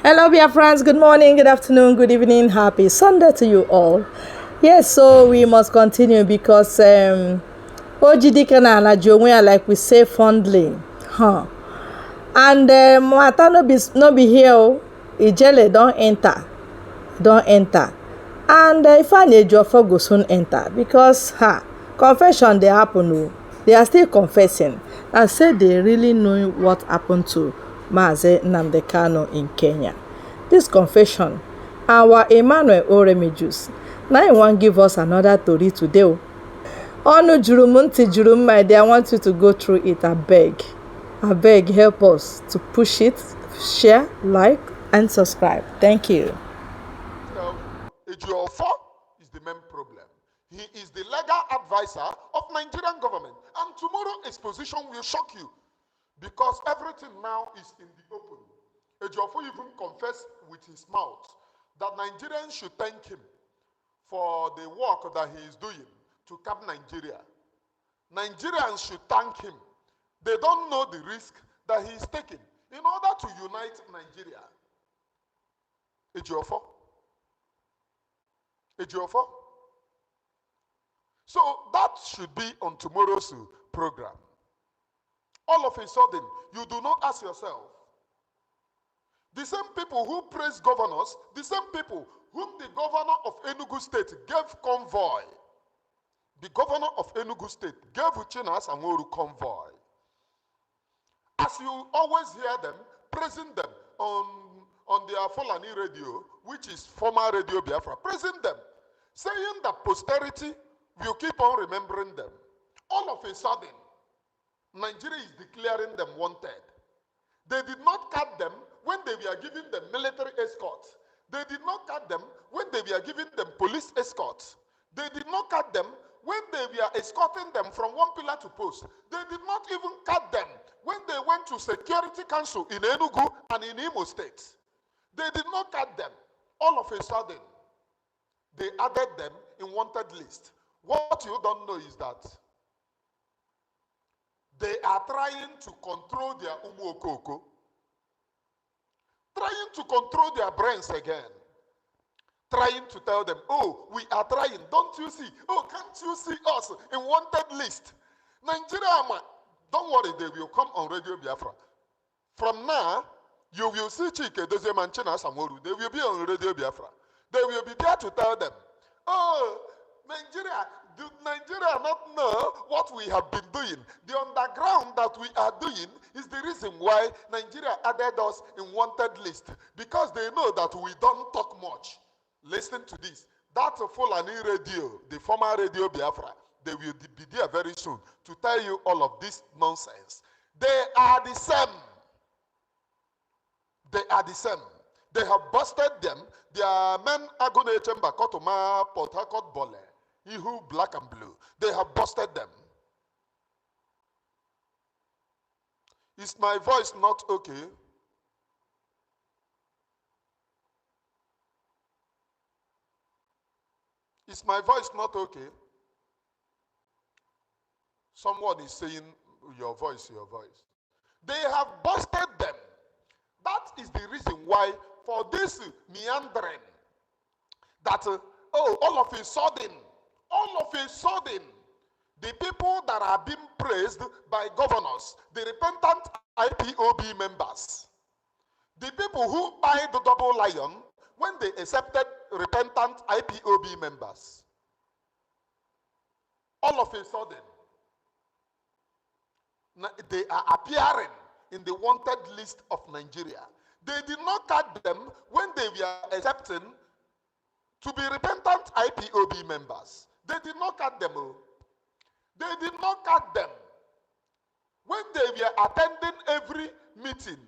Hello, Biafrans. Good morning, good afternoon, good evening. Happy Sunday to you all. Yes, so we must continue because Ojidika na Alajuwe, like we say fondly. Huh. And Mata no be here. Oh. Ijele don't enter. And Ifeanyi Ejiofor go soon enter because confession dey happen. Oh. They are still confessing and say they really know what happened to Mazi Nnamdi Kanu in Kenya. This confession, our Emmanuel Remigus, now he wan give us another tori today. Oh. Ọnụ juru m ntị juru m my dear, I want you to go through it. Abeg help us to push it, share, like and subscribe. Thank you. Ejiofor is the main problem. He is the legal advisor of Nigerian government. And tomorrow exposition will shock you because everything now is in the open. Ejiofor even confessed with his mouth that Nigerians should thank him for the work that he is doing to cap Nigeria. Nigerians should thank him. They don't know the risk that he is taking in order to unite Nigeria. Ejiofor. So that should be on tomorrow's program. All of a sudden, you do not ask yourself, the same people who praise governors, the same people whom the governor of Enugu State gave convoy, the governor of Enugu State gave Uchenna Sanwo-Olu convoy. As you always hear them, praising them on their Fulani radio, which is former Radio Biafra, praising them, saying that posterity will keep on remembering them. All of a sudden, Nigeria is declaring them wanted. They did not cut them when they were giving them military escorts. They did not cut them when they were giving them police escorts. They did not cut them when they were escorting them from one pillar to post. They did not even cut them when they went to Security Council in Enugu and in Imo State. They did not cut them. All of a sudden, they added them in wanted list. What you don't know is that they are trying to control their Umuokoko, trying to control their brains again, trying to tell them, oh, we are trying, don't you see? Oh, can't you see us in wanted list? Nigeria, don't worry, they will come on Radio Biafra. From now, you will see Chike Doziem and Uchenna Sanwo-Olu. They will be on Radio Biafra. They will be there to tell them, oh, Nigeria, do Nigeria not know what we have been doing? The underground that we are doing is the reason why Nigeria added us in wanted list, because they know that we don't talk much. Listen to this. That Fulani radio, the former Radio Biafra, they will be there very soon to tell you all of this nonsense. They are the same. They are the same. They have busted them. Their men are going to chamber Kotoma, Port Harcourt, Bole, Ihu, black and blue. They have busted them. Is my voice not okay? Is my voice not okay? Someone is saying your voice. They have busted them. That is the reason why for this meandering, that all of a sudden, the people that are being praised by governors, the repentant IPOB members, the people who buy the double lion when they accepted repentant IPOB members, all of a sudden, they are appearing in the wanted list of Nigeria. They did not cut them when they were accepting to be repentant IPOB members. They did not cut them. They did not cut them when they were attending every meeting,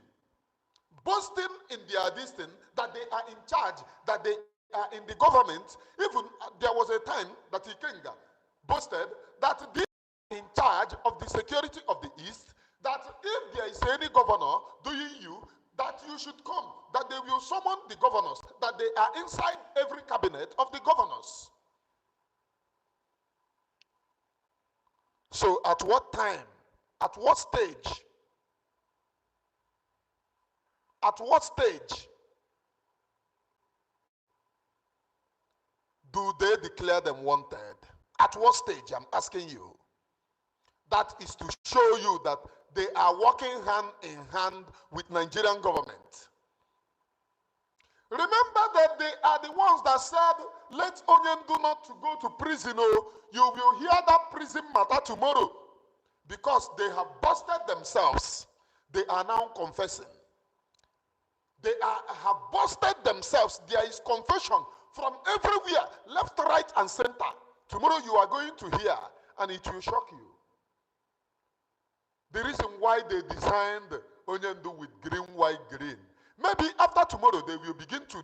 boasting in their distance that they are in charge, that they are in the government. Even there was a time that Ikenga boasted that they are in charge of the security of the East, that if there is any governor doing you, that you should come, that they will summon the governors, that they are inside every cabinet of the governors. So at what time, at what stage do they declare them wanted? At what stage, I'm asking you? That is to show you that they are working hand in hand with Nigerian government. Remember that they are the ones that said, let Onyendu not to go to prison. Oh, you will hear that prison matter tomorrow. Because they have busted themselves. They are now confessing. Have busted themselves. There is confession from everywhere, left, right, and center. Tomorrow you are going to hear, and it will shock you. The reason why they designed Onyendu with green, white, green. Maybe after tomorrow they will begin to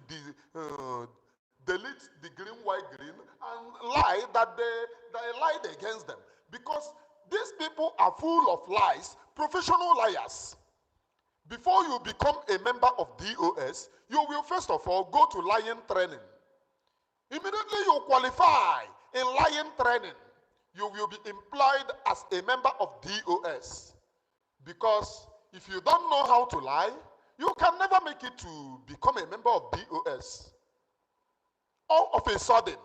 delete the green, white, green and lie that they lied against them. Because these people are full of lies, professional liars. Before you become a member of DOS, you will first of all go to lying training. Immediately you qualify in lying training, you will be employed as a member of DOS. Because if you don't know how to lie, you can never make it to become a member of DOS. All of a sudden,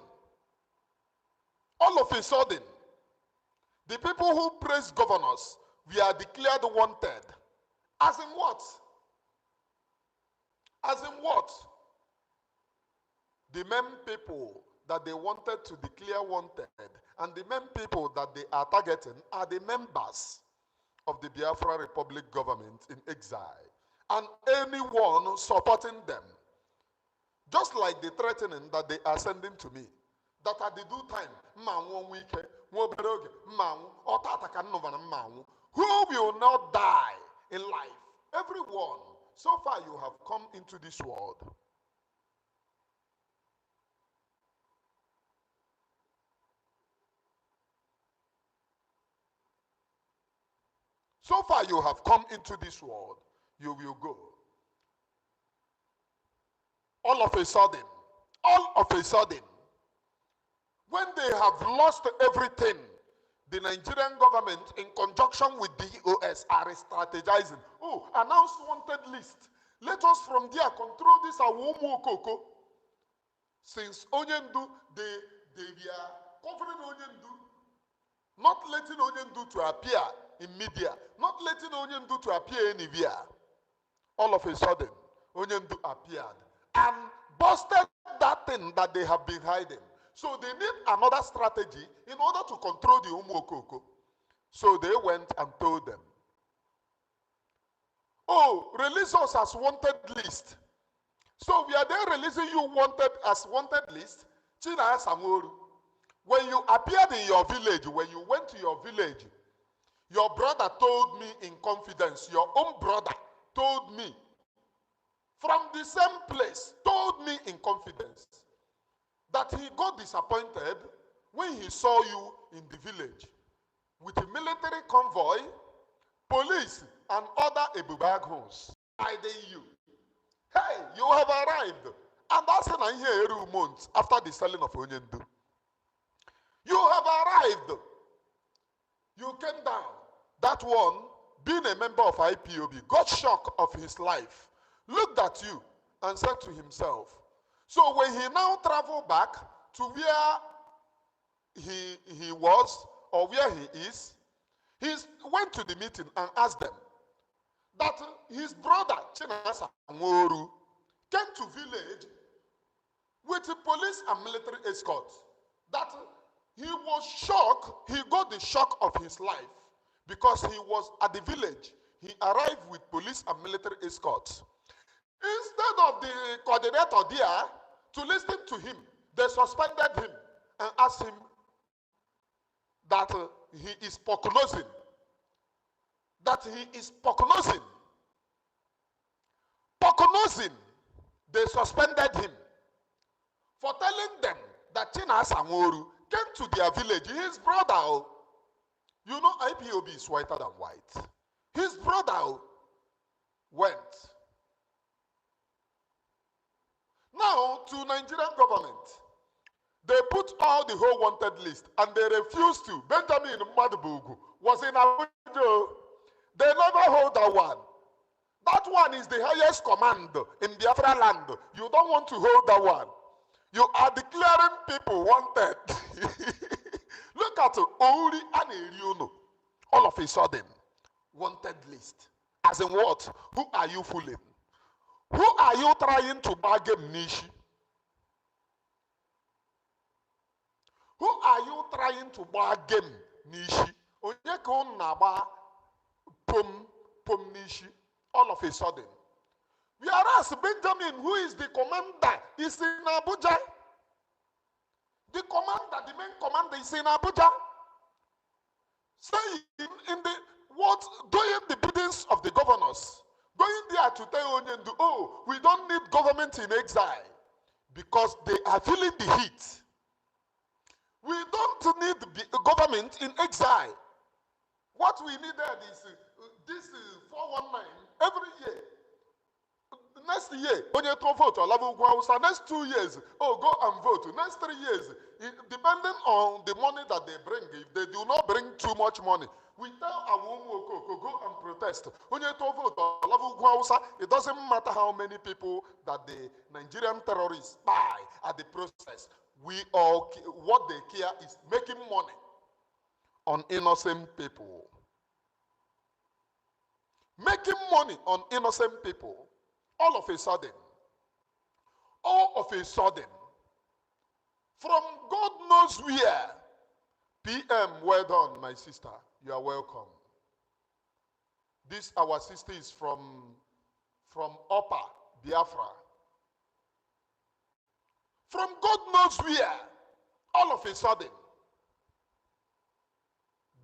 the people who praise governors, we are declared wanted. As in what? As in what? The main people that they wanted to declare wanted and the main people that they are targeting are the members of the Biafra Republic government in exile and anyone supporting them. Just like the threatening that they are sending to me. That at the due time, who will not die in life? Everyone. So far you have come into this world. So far you have come into this world. You will go. All of a sudden, when they have lost everything, the Nigerian government, in conjunction with the DOS, are strategizing. Oh, announced wanted list. Let us from there control this Awomu Okoko. Since Onyendu, they were covering Onyendu, not letting Onyendu to appear in media, not letting Onyendu to appear anywhere. All of a sudden, Onyendu appeared and busted that thing that they have been hiding. So they need another strategy in order to control the Umuokoko. So they went and told them, oh, release us as wanted list. So we are there releasing you wanted as wanted list. China Samoru. When you appeared in your village, when you went to your village, your brother told me in confidence, your own brother told me from the same place, told me in confidence that he got disappointed when he saw you in the village with a military convoy, police, and other Ebubagos guiding you. Hey, you have arrived. And that's an here months after the selling of Onyendu. You have arrived. You came down. That one, being a member of IPOB, got shock of his life, looked at you and said to himself, so when he now traveled back to where he was or where he is, he went to the meeting and asked them that his brother, Chinasa Nworu, came to village with the police and military escort. That he was shocked, he got the shock of his life because he was at the village. He arrived with police and military escorts. Instead of the coordinator there to listen to him, they suspended him and asked him that he is prognosing. That he is prognosing. Prognosing. They suspended him for telling them that China Samoru came to their village. His brother, you know IPOB is whiter than white. His brother went. Now, to Nigerian government, they put all the whole wanted list and they refused to. Benjamin Madubugu was in Abuja. They never hold that one. That one is the highest command in Biafra land. You don't want to hold that one. You are declaring people wanted. Look at Ori and Eriono. All of a sudden, wanted list. As in what? Who are you fooling? Who are you trying to bargain nishi? Who are you trying to bargain nishi? Onye ka unu na-agba pom nishi all of a sudden. Whereas Benjamin, who is the commander, is in Abuja. The commander, the main commander is in Abuja. Saying in the what doing the biddings of the governors, going there to tell Onyendu, oh, we don't need government in exile because they are feeling the heat. We don't need the government in exile. What we needed is this 419 every year. Next year, when you vote or level next 2 years, oh, go and vote. Next 3 years, depending on the money that they bring, if they do not bring too much money, we tell our go and protest. When you vote or level it doesn't matter how many people that the Nigerian terrorists buy at the process. We all, what they care is making money on innocent people. Making money on innocent people. All of a sudden, from God knows where, PM, well done, my sister. You are welcome. This, our sister, is from Upper Biafra. From God knows where, all of a sudden,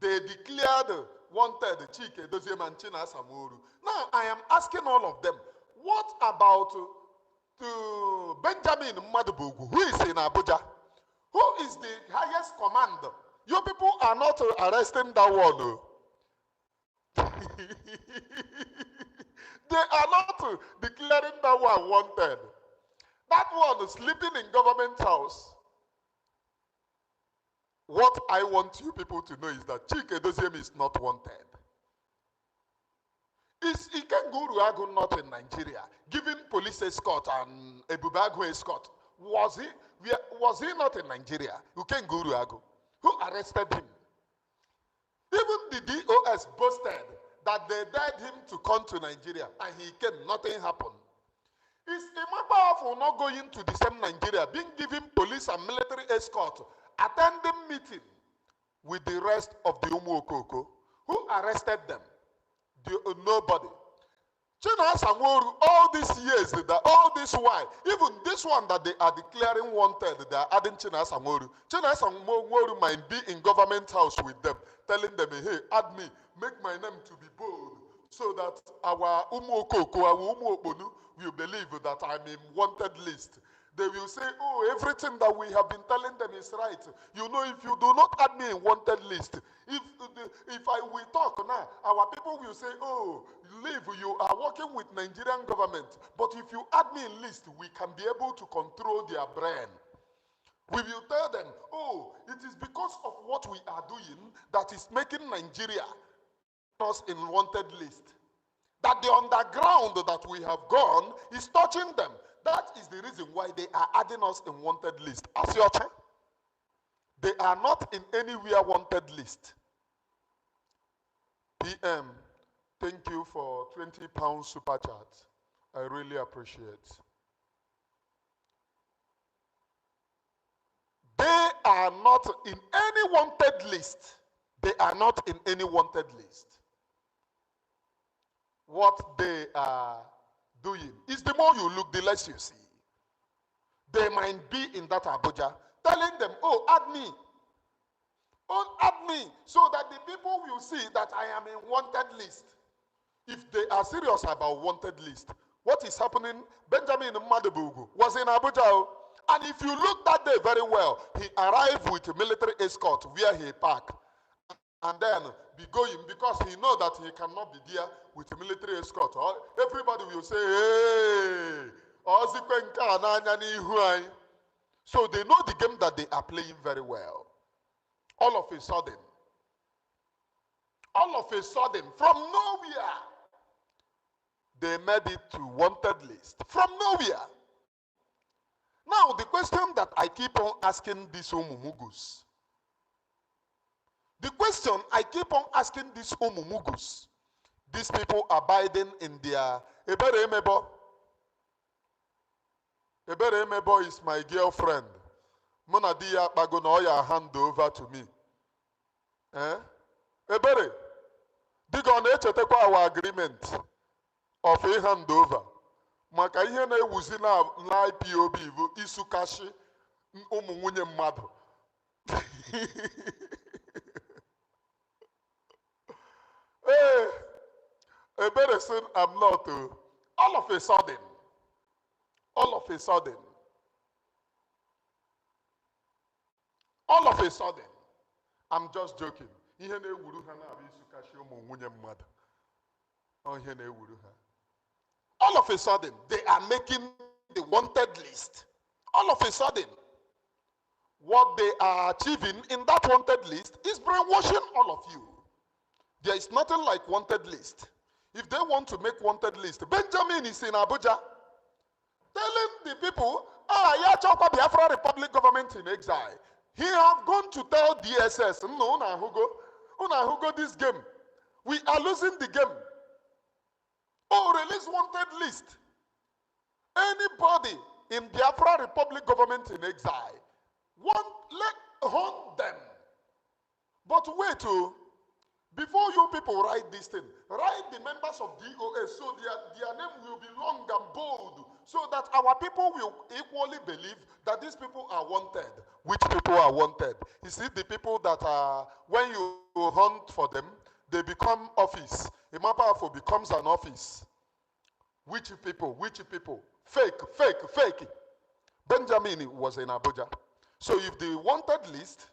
they declared wanted Chike Doziem and China Samuru. Now, I am asking all of them, what about to Benjamin Madubugu, who is in Abuja? Who is the highest commander? You people are not arresting that one. They are not declaring that one wanted. That one is sleeping in government house. What I want you people to know is that Chike Doziem is not wanted. Is Ikenguru Agu not in Nigeria, giving police escort and Ebubagu escort? Was he not in Nigeria? Ikenguru Agu, who arrested him? Even the DOS boasted that they dared him to come to Nigeria, and he came, nothing happened. Is Imaba not going to the same Nigeria, being given police and military escort, attending meeting with the rest of the Umuokoko? Who arrested them? Nobody. China Sanworu, all these years, all this while, even this one that they are declaring wanted, they are adding China Sanworu. China Sanworu might be in government house with them, telling them, hey, add me, make my name to be bold, so that our Umuokoko, our Umuokbonu will believe that I'm in wanted list. They will say, oh, everything that we have been telling them is right. You know, if you do not add me in wanted list, if we talk now, our people will say, oh, leave, you are working with Nigerian government. But if you add me in list, we can be able to control their brain. We will tell them, oh, it is because of what we are doing that is making Nigeria us in wanted list. That the underground that we have gone is touching them. That is the reason why they are adding us in wanted list. As your child, they are not in anywhere wanted list. PM, thank you for £20 super chat. I really appreciate. They are not in any wanted list. They are not in any wanted list. What they are doing is the more you look, the less you see. They might be in that Abuja, telling them, oh, add me. Oh, add me, so that the people will see that I am in wanted list. If they are serious about wanted list, what is happening? Benjamin Madubugu was in Abuja, and if you look that day very well, he arrived with a military escort where he parked, and then be going, because he know that he cannot be there with a military escort. Everybody will say, hey, so they know the game that they are playing very well. All of a sudden, from nowhere, they made it to wanted list. From nowhere. Now, Now, the question that I keep on asking these Omumugus, the question I keep on asking these Omumugus, these people abiding in their Ebere Emebo. Ebere Emebo is my girlfriend. Mona diya pagonoya hand over to me. Ebere, diga na-echetakwa our agreement of a handover. Maka ihe na-ewuzi na IPOB bụ isu kashi ụmụ nwunye mmadụ. Hey, Ebere said I'm not. All of a sudden, all of a sudden, all of a sudden, I'm just joking. Ihe na-ewuru ha na-abụ isu kashi ụmụ nwunye mmadụ. Ihe na-ewuru ha. All of a sudden, they are making the wanted list. All of a sudden, what they are achieving in that wanted list is brainwashing all of you. There is nothing like wanted list. If they want to make wanted list, Benjamin is in Abuja telling the people, yeah, Chokwa Biafra Republic government in exile. He have gone to tell DSS, no, Hugo, this game. We are losing the game. Oh, release wanted list. Anybody in Biafra Republic government in exile, let hunt them. But wait, before you people write this thing, write the members of DOS so their name will be long and bold, so that our people will equally believe that these people are wanted. Which people are wanted? You see, the people that are, when you hunt for them, they become office. Imapafo becomes an office. Which people? Which people? Fake. Benjamin was in Abuja. So if the wanted list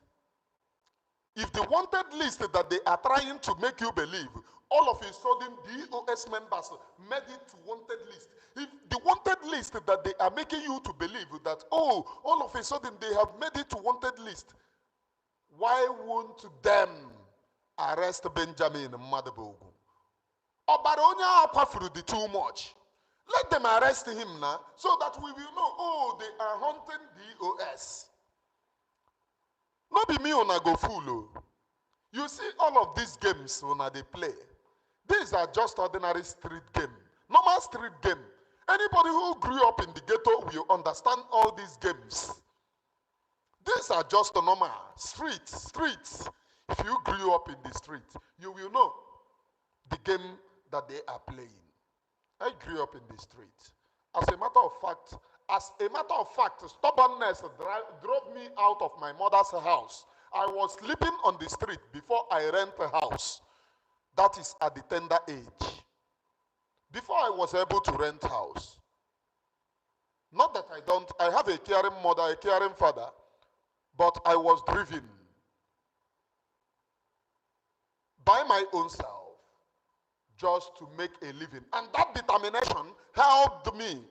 that they are trying to make you believe, all of a sudden DOS members made it to wanted list. If the wanted list that they are making you to believe that, oh, all of a sudden they have made it to wanted list, why won't them arrest Benjamin Madabogu? Obaronya Akwafuru the too much. Let them arrest him now so that we will know, oh, they are hunting DOS. No be me on a go fool. You see all of these games when they play. These are just ordinary street game. Normal street game. Anybody who grew up in the ghetto will understand all these games. These are just normal streets. If you grew up in the street, you will know the game that they are playing. I grew up in the street. As a matter of fact, stubbornness drove me out of my mother's house. I was sleeping on the street before I rent a house. That is at the tender age. Before I was able to rent house. Not that I have a caring mother, a caring father, but I was driven by my own self just to make a living. And that determination helped me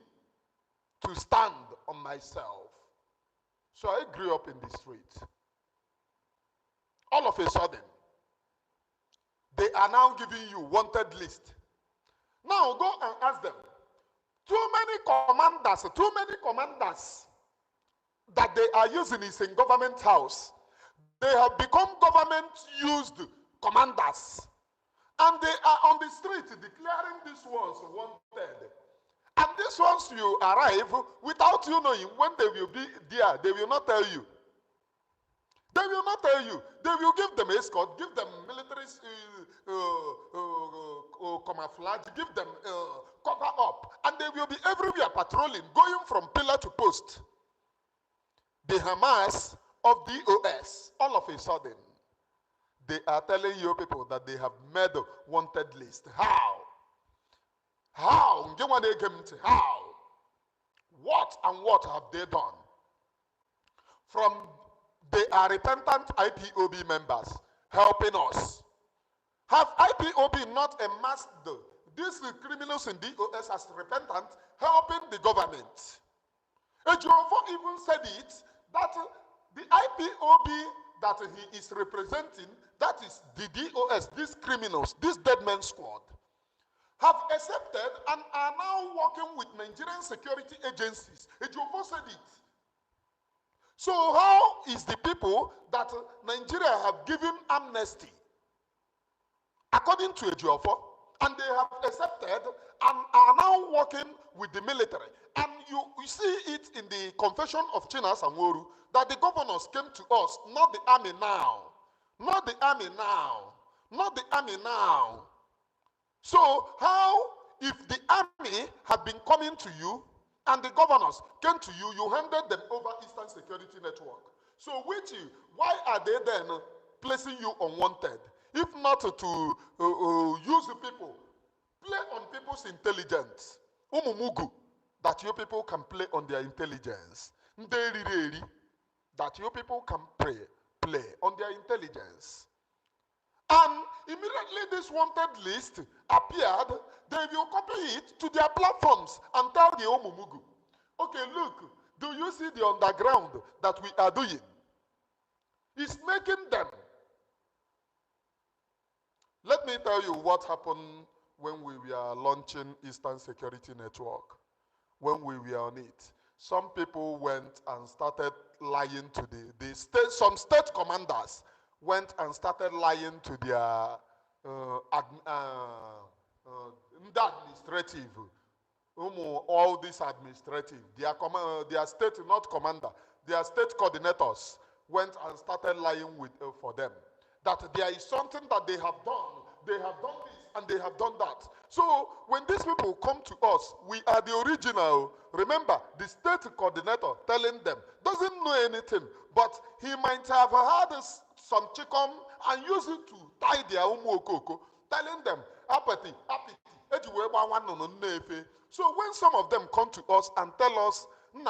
to stand on myself. So I grew up in the street. All of a sudden, they are now giving you wanted list. Now go and ask them. Too many commanders that they are using is in government house. They have become government-used commanders. And they are on the street declaring these ones wanted. And these ones you arrive without you knowing when they will be there. They will not tell you. They will not tell you. They will give them escort, give them military camouflage, give them cover up. And they will be everywhere patrolling, going from pillar to post. The Hamas of DOS, all of a sudden, they are telling you people that they have made a wanted list. How? How? How? What and what have they done? From they are repentant IPOB members helping us. Have IPOB not amassed these criminals in DOS as repentant, helping the government? Ejiofor even said it, that the IPOB that he is representing, that is the DOS, these criminals, this dead man squad, have accepted and are now working with Nigerian security agencies. Ejiofor said it. So how is the people that Nigeria have given amnesty according to Ejiofor, and they have accepted and are now working with the military? And you see it in the confession of Chinas Anworu that the governors came to us, not the army now, not the army now, not the army now. So how, if the army had been coming to you and the governors came to you, you handed them over Eastern Security Network. So why are they then placing you unwanted? If not to use the people, play on people's intelligence. Umumugu, that you people can play on their intelligence. Nderi, that you people can play on their intelligence. And immediately this wanted list appeared, they will copy it to their platforms and tell the Omumugu, okay, look, do you see the underground that we are doing? It's making them. Let me tell you what happened when we were launching Eastern Security Network, when we were on it. Some people went and started lying to the state, some state commanders went and started lying to their administrative, all this administrative, their state, not commander, their state coordinators went and started lying for them. That there is something that they have done this and they have done that. So when these people come to us, we are the original. Remember, the state coordinator telling them, doesn't know anything, but he might have had some chicken and use it to tie their umuokoko, telling them, apathy, so when some of them come to us and tell us, you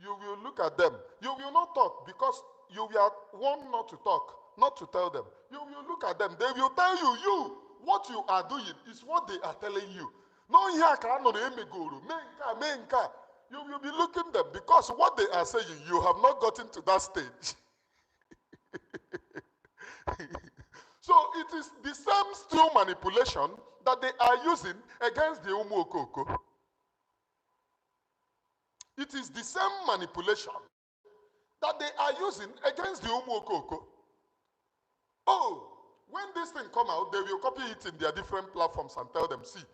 will look at them. You will not talk because you are warned not to talk, not to tell them. You will look at them. They will tell you, what you are doing is what they are telling you. No, you will be looking at them because what they are saying, you have not gotten to that stage. So it is the same still manipulation that they are using against the Umuokoko. It is the same manipulation that they are using against the Umuokoko. Oh, when this thing come out, they will copy it in their different platforms and tell them, see,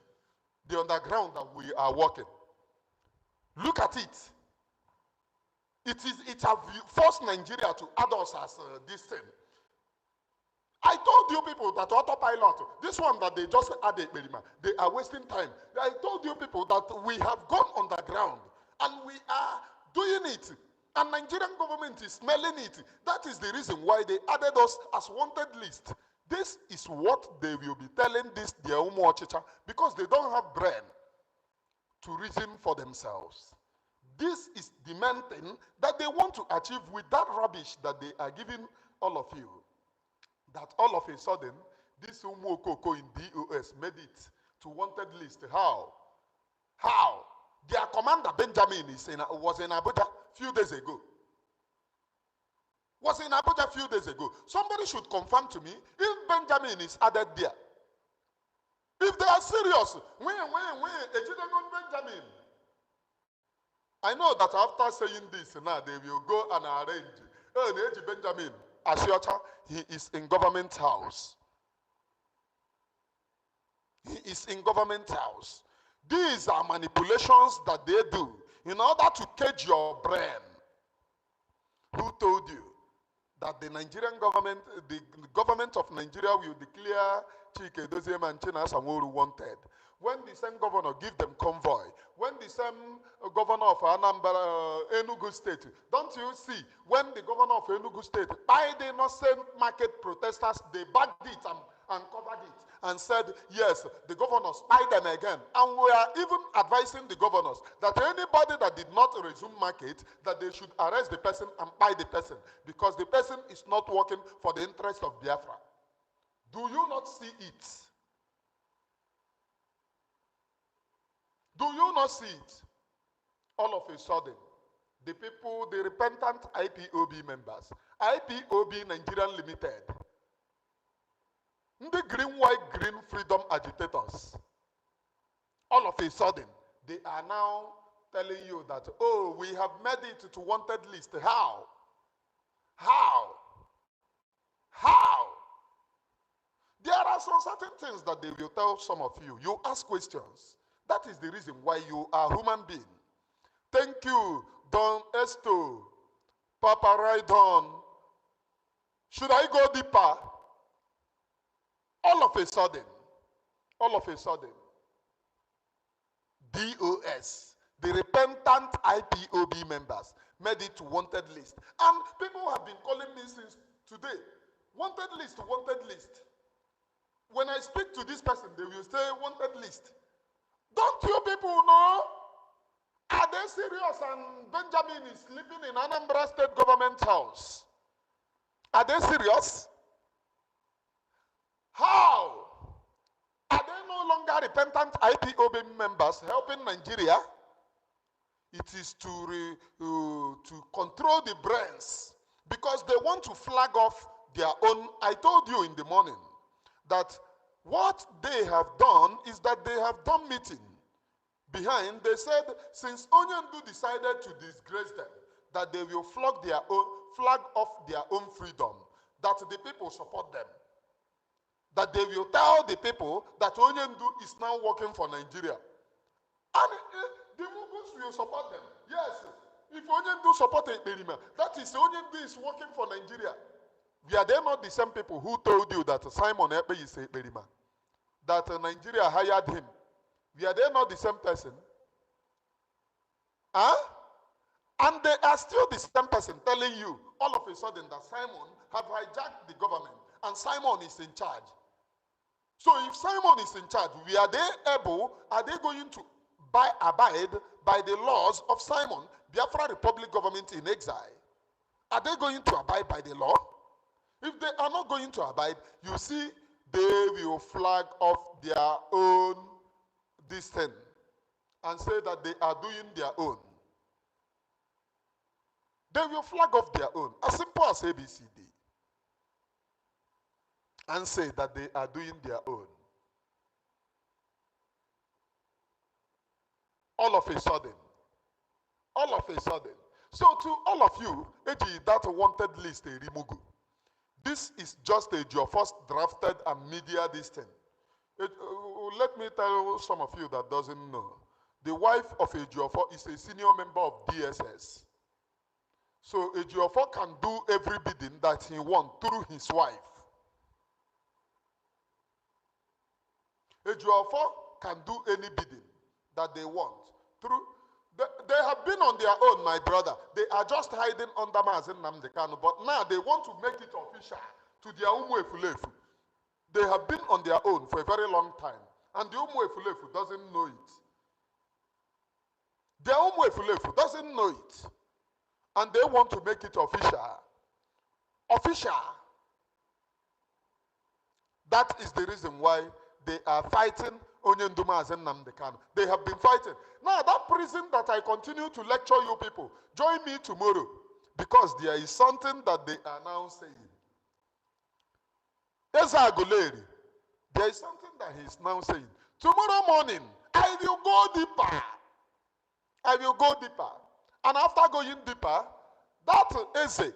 the underground that we are working. Look at it. It has forced Nigeria to add us as this thing. I told you people that autopilot, this one that they just added, they are wasting time. I told you people that we have gone underground and we are doing it. And Nigerian government is smelling it. That is the reason why they added us as wanted list. This is what they will be telling this their Umuochicha because they don't have brain to reason for themselves. This is the main thing that they want to achieve with that rubbish that they are giving all of you. That all of a sudden, this Umuokoko in DOS made it to wanted list. How? How? Their commander Benjamin was in Abuja a few days ago. Was in Abuja a few days ago. Somebody should confirm to me if Benjamin is added there. If they are serious, when Benjamin. I know that after saying this, now they will go and arrange. Benjamin, Ashiocha, he is in government house. He is in government house. These are manipulations that they do in order to cage your brain. Who told you that the Nigerian government, the government of Nigeria will declare Chike Doziem and Chinas Anworu wanted? When the same governor give them convoy, when the same governor of Anambra, Enugu State, don't you see, when the governor of Enugu State, by the innocent market protesters, they bagged it and covered it and said, yes, the governors buy them again. And we are even advising the governors that anybody that did not resume market, that they should arrest the person and buy the person because the person is not working for the interest of Biafra. Do you not see it? Do you not see it? All of a sudden, the people, the repentant IPOB members, IPOB Nigerian Limited, the green, white, green freedom agitators, all of a sudden, they are now telling you that, oh, we have made it to wanted list. How? How? How? There are some certain things that they will tell some of you. You ask questions. That is the reason why you are a human being. Thank you, Don Esto, Papa Raidon. Should I go deeper? All of a sudden, DOS, the repentant IPOB members, made it to wanted list. And people have been calling me since today. Wanted list, wanted list. When I speak to this person, they will say wanted list. Don't you people know? Are they serious? And Benjamin is sleeping in Anambra State Government House. Are they serious? How? Are they no longer repentant IPOB members helping Nigeria? It is to control the brains because they want to flag off their own. I told you in the morning that what they have done is that they have done meeting behind. They said since Onyendu decided to disgrace them, that they will flag off their own freedom, that the people support them. That they will tell the people that Onyendu is now working for Nigeria. And the Mughals will support them. Yes, if Onyendu support Ekperima, that is Onyendu is working for Nigeria. Are they not the same people who told you that Simon Ekpe is Ekperima? That Nigeria hired him. Are they not the same person? Huh? And they are still the same person telling you all of a sudden that Simon have hijacked the government and Simon is in charge. So if Simon is in charge, are they going to abide by the laws of Simon, Biafra Republic government in exile? Are they going to abide by the law? If they are not going to abide, you see, they will flag off their own this thing and say that they are doing their own. They will flag off their own, as simple as ABCD, and say that they are doing their own. All of a sudden. So to all of you, that wanted list, Remigus, this is just a your first drafted and media this thing. Let me tell some of you that doesn't know. The wife of Ejiofor is a senior member of DSS. So Ejiofor can do every bidding that he wants through his wife. Ejiofor can do any bidding that they want through. They have been on their own, my brother. They are just hiding under Mazen Namdekano, but now they want to make it official to their Umuefulefu. They have been on their own for a very long time, and the Umuefulefu doesn't know it. The Umuefulefu doesn't know it, and they want to make it official. Official. That is the reason why they are fighting Onyenduma and Namdekano. They have been fighting. Now, that prison that I continue to lecture you people, join me tomorrow, because there is something that they are now saying. Eza Aguleri, there is something that he is now saying. Tomorrow morning, I will go deeper. I will go deeper. And after going deeper, that Eze,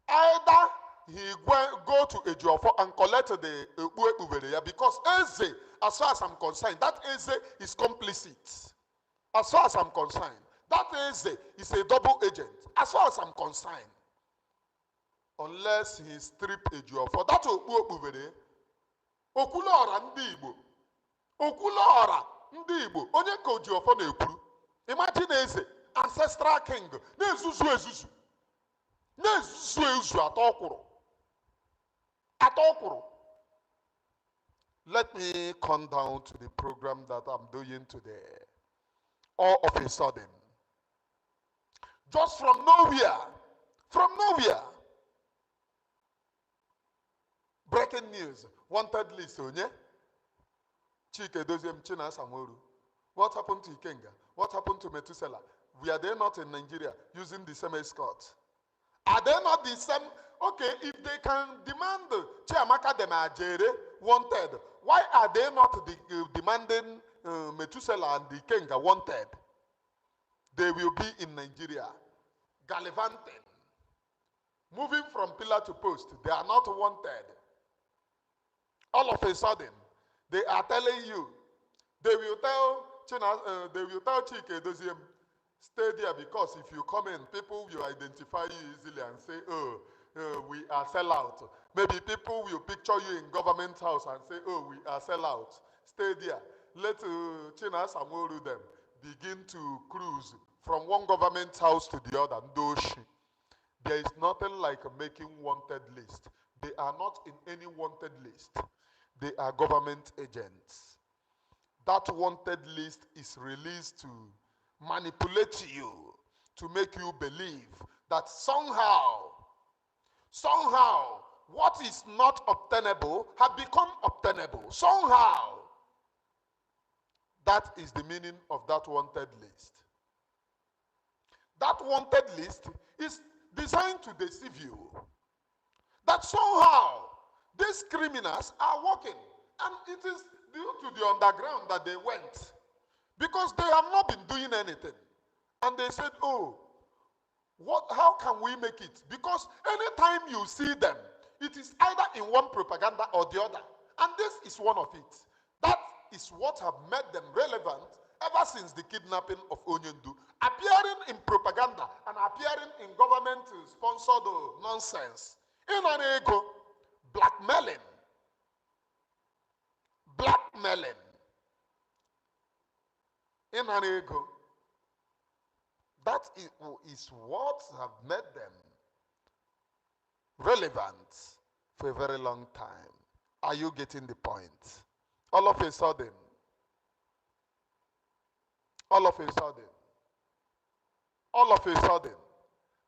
either he go to Ejiofor and collect the Ubereya, because Eze, as far as I'm concerned, that Eze is complicit. As far as I'm concerned, that Eze is a double agent. As far as I'm concerned, unless he strip Ejiofor, that Ubere, Okulora ndị Igbo, Okulora ndị Igbo, onye ka Ejiofor na-ekwuru. Imagine Eze, ancestral king, na-ezuzu ezuzu, na-ezuzu ezuzu atọkwụrụ. Let me come down to the program that I'm doing today. All of a sudden, just from nowhere, breaking news, wanted list, Onye? Chike Doziem China Samoru. What happened to Ikenga? What happened to Methuselah? Were they not in Nigeria using the same escort? Are they not the same? Okay, if they can demand Chiamaka Demajere wanted, why are they not demanding Methuselah and the Ikenga wanted? They will be in Nigeria, gallivanting, moving from pillar to post. They are not wanted. All of a sudden, they are telling you, they will tell Chike Doziem, stay there, because if you come in, people will identify you easily and say, oh, we are sellout. Maybe people will picture you in government house and say, oh, we are sellout. Stay there. Let China Samoru them begin to cruise from one government house to the other. Ndoshi. There is nothing like making wanted list. They are not in any wanted list. They are government agents. That wanted list is released to manipulate you, to make you believe that somehow, what is not obtainable has become obtainable. Somehow. That is the meaning of that wanted list. That wanted list is designed to deceive you. That somehow these criminals are working, and it is due to the underground that they went, because they have not been doing anything. And they said, oh, how can we make it? Because anytime you see them, it is either in one propaganda or the other. And this is one of it. That is what have made them relevant ever since the kidnapping of Onyendu. Appearing in propaganda and appearing in government-sponsored nonsense. In an ego, blackmailing. In an ego. That is what have made them relevant for a very long time. Are you getting the point? All of a sudden,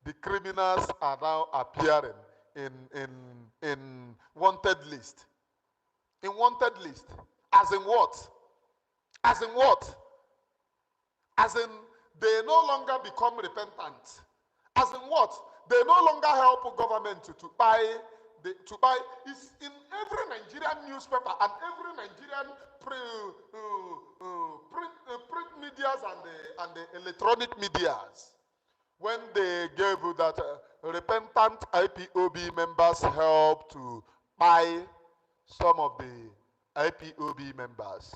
the criminals are now appearing in wanted list. In wanted list. As in what? As in what? As in they no longer become repentant. As in what? They no longer help government to buy. It's in every Nigerian newspaper and every Nigerian print medias and the electronic medias. When they gave that repentant IPOB members help to buy some of the IPOB members.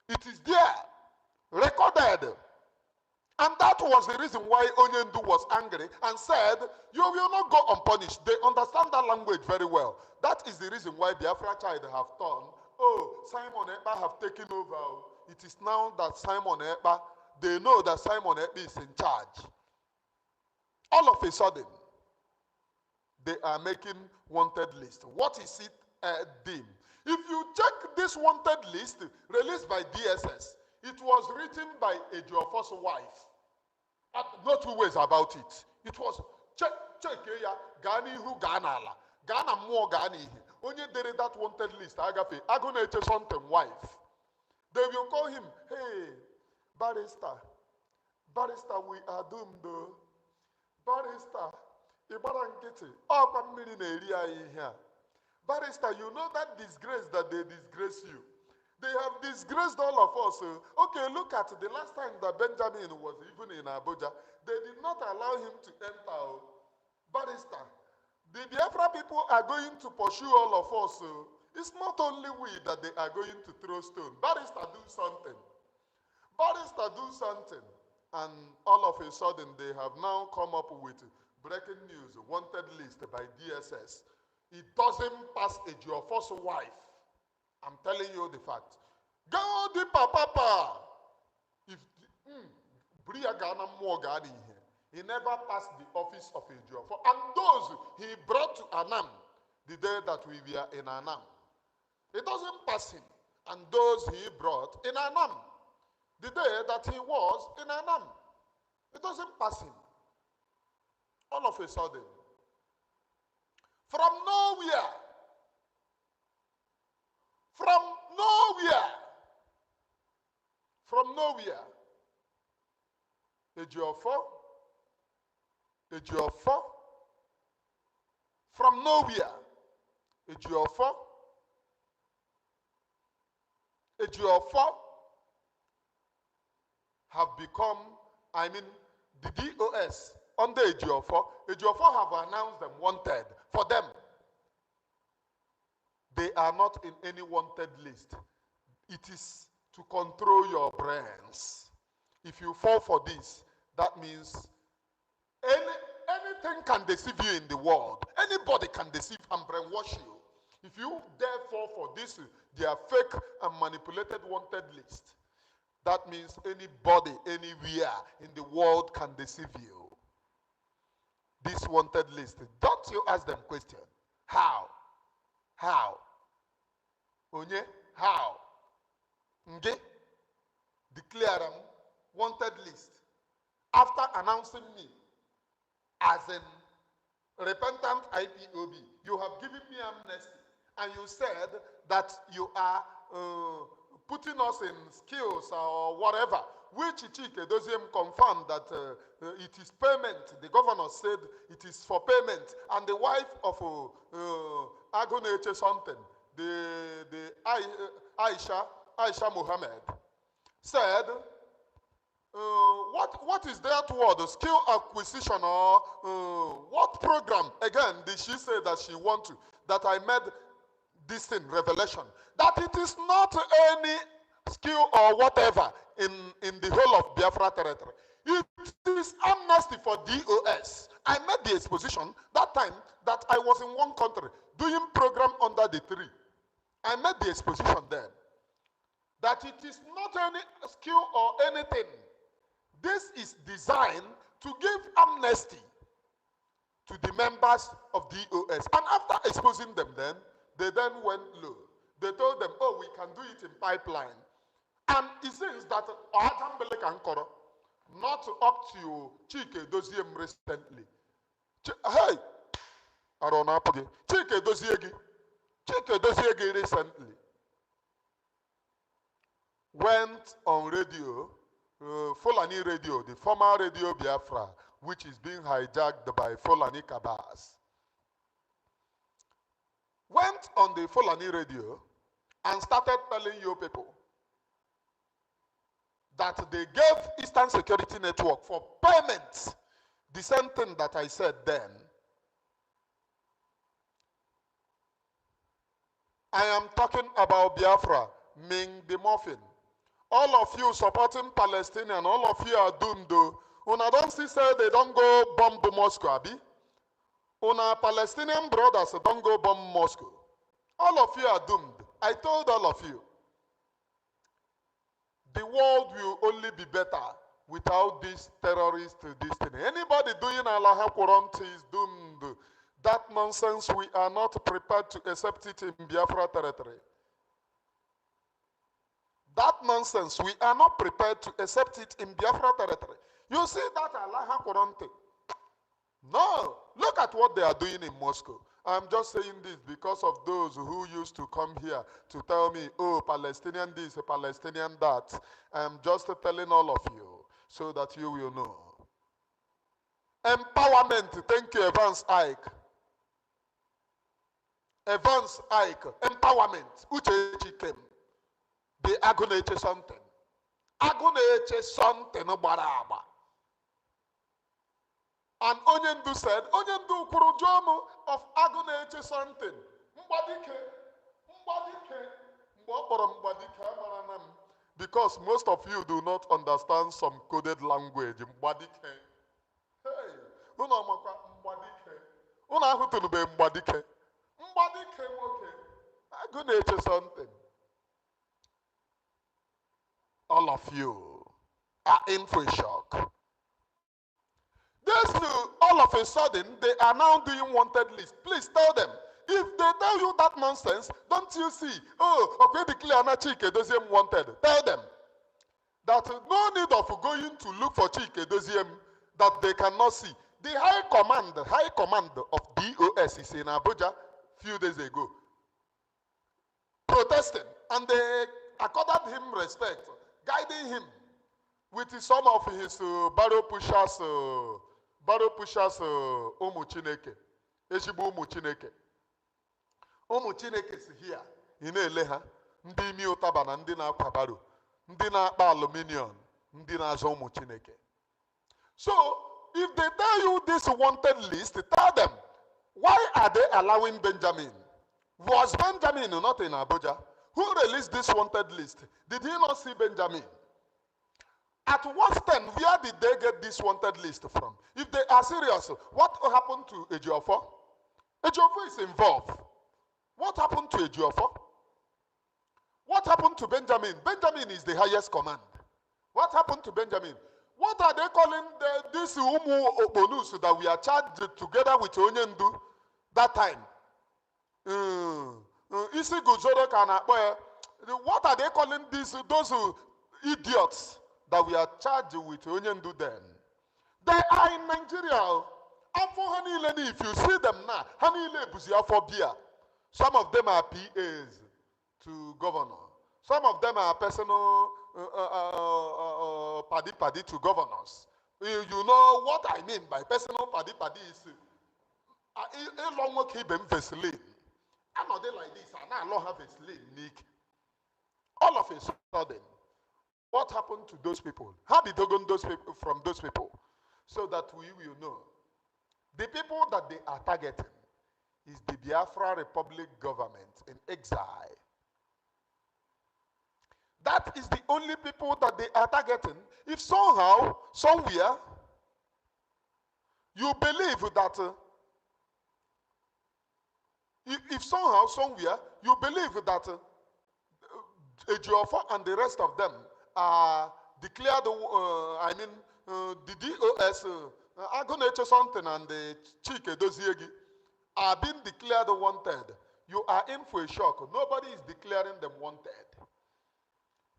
It is there, recorded. And that was the reason why Onyendu was angry and said, you will not go unpunished. They understand that language very well. That is the reason why Biafra child have turned, oh, Simon Ekpa have taken over. It is now that Simon Ekpa, they know that Simon Ekpa is in charge. All of a sudden, they are making wanted list. What is it deemed? If you check this wanted list released by DSS, it was written by Ejiofor's wife. No two ways about it. It was check ya gani hu ganala gana more gani. Only did that wanted list. Agape agone something wife. They will call him, hey, barrister, we are doomed though. Barrister, Ibarangiti, here. Barrister, you know that disgrace that they disgrace you. They have disgraced all of us. Okay, look at the last time that Benjamin was even in Abuja. They did not allow him to enter. Barrister, the Biafra people are going to pursue all of us. It's not only we that they are going to throw stone. Barrister, do something. Barrister, do something. And all of a sudden, they have now come up with breaking news, wanted list by DSS. It doesn't pass Ejiofor's wife. I'm telling you the fact. Go deeper, Papa. If Bria Ghana more Gadi he never passed the office of Ejiofor. And those he brought to Anam the day that we were in Anam. It doesn't pass him. And those he brought in Anam the day that he was in Anam. It doesn't pass him. All of a sudden. From nowhere. From nowhere, Ejiofor, from nowhere, Ejiofor have become I mean, the DOS under Ejiofor have announced them wanted. For them, they are not in any wanted list. It is to control your brains. If you fall for this, that means anything can deceive you in the world. Anybody can deceive and brainwash you. If you dare fall for this, their fake and manipulated wanted list, that means anybody, anywhere in the world can deceive you. This wanted list, don't you ask them question. How? How? Onye? How? Nge? Declare them wanted list. After announcing me as an repentant IPOB, you have given me amnesty, and you said that you are putting us in skills or whatever, which Chike Doziem confirmed that it is payment. The governor said it is for payment. And the wife of Agoneche something, the Aisha Muhammad, said, what is that word? Skill acquisition or what program? Again, did she say that she want to, that I made this thing, revelation, that it is not any skill or whatever in the whole of Biafra territory. It is amnesty for DOS. I made the exposition that time that I was in one country doing program under the tree. I made the exposition then that it is not any skill or anything. This is designed to give amnesty to the members of DOS. And after exposing them then, they then went low. They told them, oh, we can do it in pipeline. And it says that Adambele Kankoro, not up to Chike Doziem recently. Hey, I don't know. Chike Doziegi recently went on radio, Fulani Radio, the former Radio Biafra, which is being hijacked by Fulani Kabas. Went on the Fulani Radio and started telling you people that they gave Eastern Security Network for payment. The same thing that I said then. I am talking about Biafra, Ming the Muffin. All of you supporting Palestinian, all of you are doomed though. Una don't see say they don't go bomb Moscow, abi? Una Palestinian brothers don't go bomb Moscow. All of you are doomed. I told all of you. The world will only be better without this terrorist, this thing. Anybody doing Allah Quran is doomed. That nonsense, we are not prepared to accept it in Biafra territory. That nonsense, we are not prepared to accept it in Biafra territory. You see that Allah Quran thing? No. Look at what they are doing in Moscow. I'm just saying this because of those who used to come here to tell me, oh, Palestinian this, Palestinian that. I'm just telling all of you so that you will know. Empowerment. Thank you, Evans Ike. Evans Ike. Empowerment. Uche came. They are going to something. Are going to something about. And Onyendu said, Onyendu Kurujomo of Agoneche something. Because most of you do not understand some coded language. Hey, Agoneche something. All of you are in for a shock. These two, all of a sudden, they are now doing wanted list. Please tell them. If they tell you that nonsense, don't you see? Oh, okay, declare Chike Doziem wanted. Tell them that no need of going to look for Chike Doziem that they cannot see. The high command of DOS is in Abuja a few days ago, protesting, and they accorded him respect, guiding him with some of his barrel pushers, Umu Chineke, Eshibu Umu Chineke. Umu Chineke is here, in Eleha, Ndi Miotaba, Ndina Kwabaro, Ndina Aluminium, Ndina Zomu Chineke. So, if they tell you this wanted list, tell them, why are they allowing Benjamin? Was Benjamin not in Abuja? Who released this wanted list? Did he not see Benjamin? At what stand, where did they get this wanted list from? If they are serious, what happened to Ejiofor? Ejiofor is involved. What happened to Ejiofor? What happened to Benjamin? Benjamin is the highest command. What happened to Benjamin? What are they calling this Umu Obonus that we are charged together with Onyendu that time? Isi Guzoro Kanakwe. What are they calling those idiots that we are charged with Onyendu then? They are in Nigeria. If you see them now, some of them are PAs to governor. Some of them are personal paddy to governors. You know what I mean by personal paddy is a long work keep them slave. I'm not like this, and I don't have a slave, Nick. All of a sudden, what happened to those people? How did they go those people from those people? So that we will know. The people that they are targeting is the Biafra Republic government in exile. That is the only people that they are targeting. If somehow, somewhere, you believe that, if somehow, somewhere, you believe that Ejiofor and the rest of them are declared, the DOS, Agoneche something and the Chike Doziegi are being declared wanted, you are in for a shock. Nobody is declaring them wanted.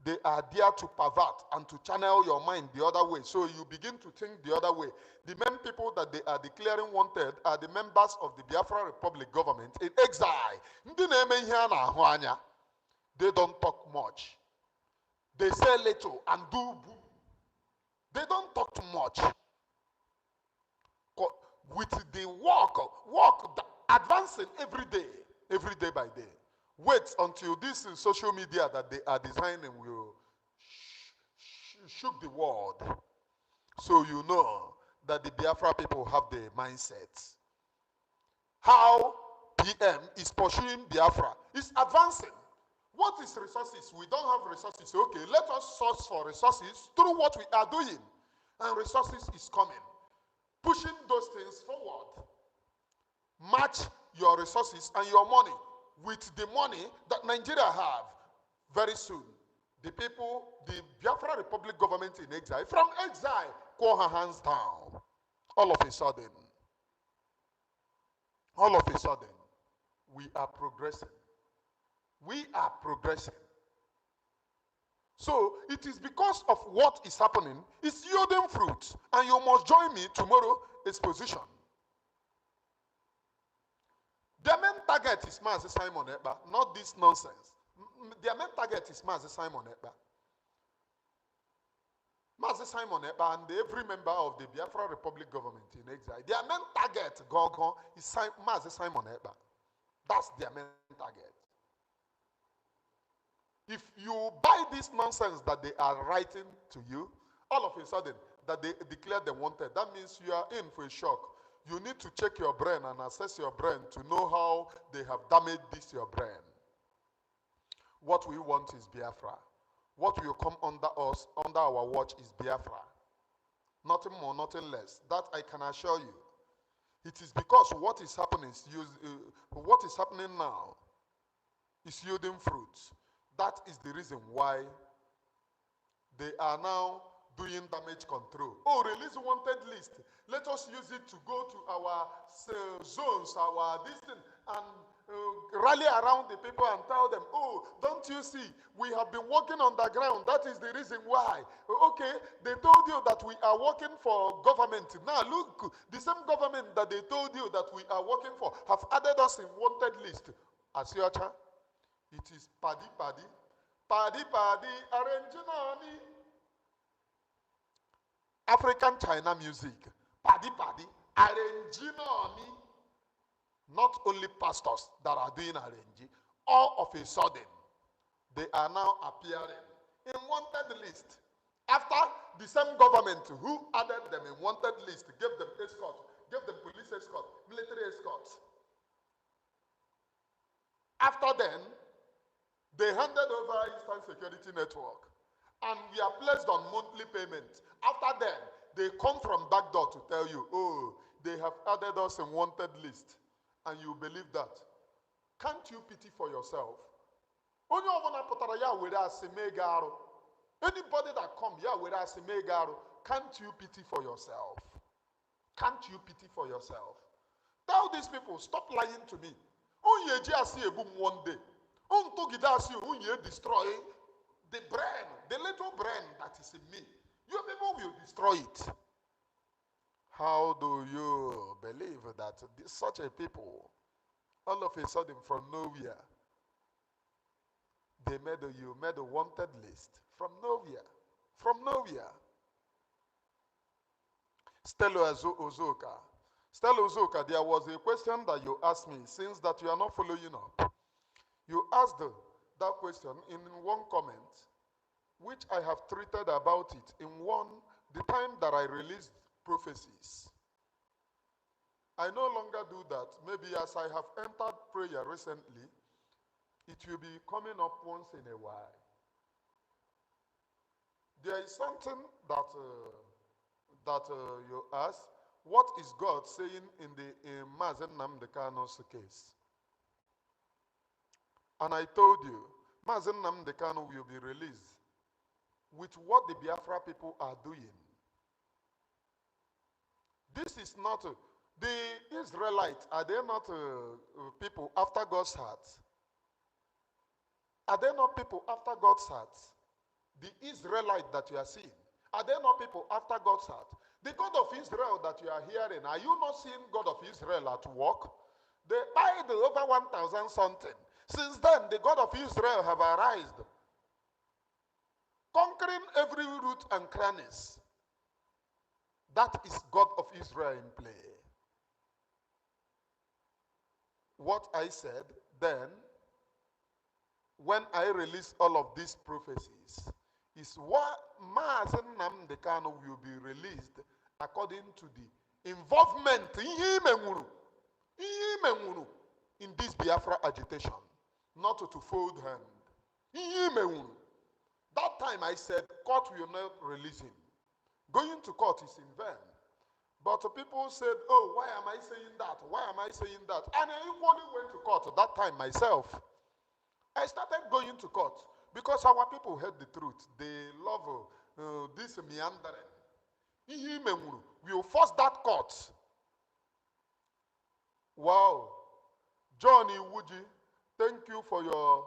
They are there to pervert and to channel your mind the other way. So you begin to think the other way. The main people that they are declaring wanted are the members of the Biafra Republic government in exile. They don't talk much. They say little and do boo. They don't talk too much. With the work advancing every day by day. Wait until this social media that they are designing will shook the world. So you know that the Biafra people have the mindset. How PM is pursuing Biafra is advancing. What is resources? We don't have resources. Okay, let us source for resources through what we are doing. And resources is coming. Pushing those things forward. Match your resources and your money with the money that Nigeria have. Very soon, the people, the Biafra Republic government in exile, from exile, call her hands down. All of a sudden, we are progressing. We are progressing. So it is because of what is happening, it's yielding fruit. And you must join me tomorrow exposition. Their main target is Mazi Simon Ekpa, not this nonsense. Their main target is Mazi Simon Ekpa. Mazi Simon Ekpa and every member of the Biafra Republic government in exile, their main target, is Mazi Simon Ekpa. That's their main target. If you buy this nonsense that they are writing to you, all of a sudden, that they declare them wanted, that means you are in for a shock. You need to check your brain and assess your brain to know how they have damaged your brain. What we want is Biafra. What will come under us, under our watch, is Biafra. Nothing more, nothing less. That I can assure you. It is because what is happening now is yielding fruits. That is the reason why they are now doing damage control. Oh, release wanted list. Let us use it to go to our zones, our distance, and rally around the people and tell them, oh, don't you see, we have been working on the ground. That is the reason why. Okay, they told you that we are working for government. Now look, the same government that they told you that we are working for have added us in wanted list. Asiocha, it is paddy, arranginani. African China music, paddy, arranginani. Not only pastors that are doing arrange, all of a sudden, they are now appearing in wanted list. After the same government who added them in wanted list, gave them escort, gave them police escort, military escort. After then, they handed over Eastern Security Network, and we are placed on monthly payment. After then, they come from back door to tell you, oh, they have added us in wanted list, and you believe that. Can't you pity for yourself? Anybody that come here with us, can't you pity for yourself? Can't you pity for yourself? Tell these people, stop lying to me. One day. Destroy the brain, the little brain that is in me. You people will destroy it. How do you believe that such a people, all of a sudden from nowhere, you made a wanted list from nowhere, from nowhere. Stella Ozoka, there was a question that you asked me, since that you are not following up. You asked that question in one comment, which I have treated about it in the time that I released prophecies. I no longer do that. Maybe as I have entered prayer recently, it will be coming up once in a while. There is something that you ask, what is God saying in Mazen Nnamdi Kanu's case? And I told you, Mazen Nnamdi Kanu will be released with what the Biafra people are doing. This is not, the Israelites, are they not people after God's heart? Are they not people after God's heart? The Israelite that you are seeing, are they not people after God's heart? The God of Israel that you are hearing, are you not seeing God of Israel at work? They died over 1,000 something. Since then, the God of Israel have arisen, conquering every root and crannies. That is God of Israel in play. What I said then, when I release all of these prophecies, is what Mazen Nnamdi Kanu will be released according to the involvement in this Biafra agitation, not to fold hand. That time I said, court will not release him. Going to court is in vain. But people said, oh, why am I saying that? Why am I saying that? And I equally went to court at that time myself. I started going to court because our people heard the truth. They love this meandering. We will force that court. Wow. Johnny Wuji, thank you for your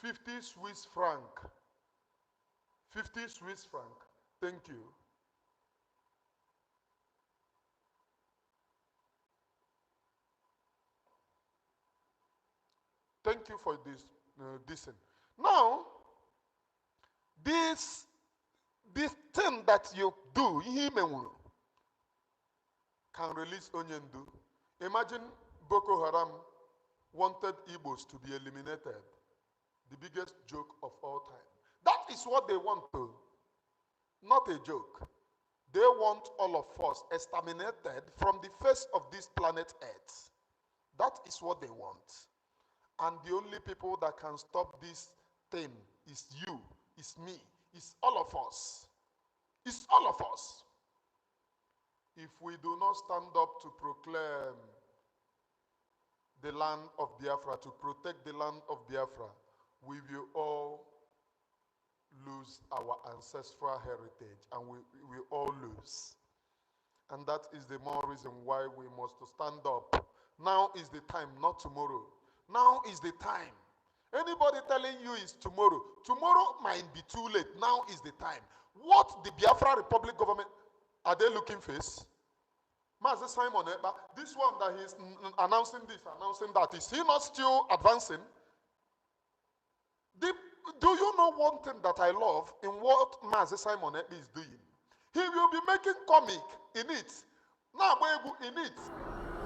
50 Swiss franc. 50 Swiss franc. Thank you. Thank you for this. Now, this thing that you do, can release Onyendu. Imagine Boko Haram wanted Igbos to be eliminated. The biggest joke of all time. That is what they want to. Not a joke. They want all of us exterminated from the face of this planet Earth. That is what they want. And the only people that can stop this thing is you, is me, is all of us. It's all of us. If we do not stand up to proclaim the land of Biafra, to protect the land of Biafra, we will all lose our ancestral heritage, and we will all lose. And that is the more reason why we must stand up. Now is the time, not tomorrow. Now is the time. Anybody telling you it's tomorrow, tomorrow might be too late. Now is the time. What the Biafra Republic government, are they looking face? Master Simon Ekpa, this one that he's announcing this, announcing that, is he not still advancing? Do you know one thing that I love in what Master Simon Ekpa is doing? He will be making comic in it. Now, in it.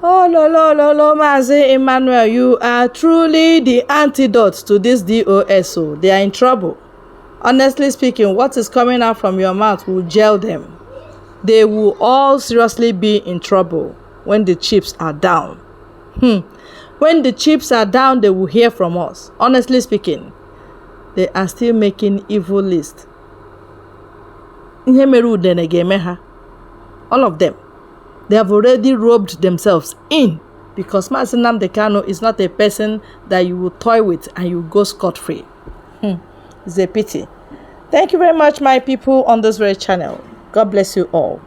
Oh, lo, Mazi Emmanuel, you are truly the antidote to this DOSO. They are in trouble. Honestly speaking, what is coming out from your mouth will jail them. They will all seriously be in trouble when the chips are down. When the chips are down, they will hear from us. Honestly speaking, they are still making evil list. All of them. They have already roped themselves in, because Mazi Nnamdi Kanu is not a person that you will toy with and you go scot-free. It's a pity. Thank you very much, my people, on this very channel. God bless you all.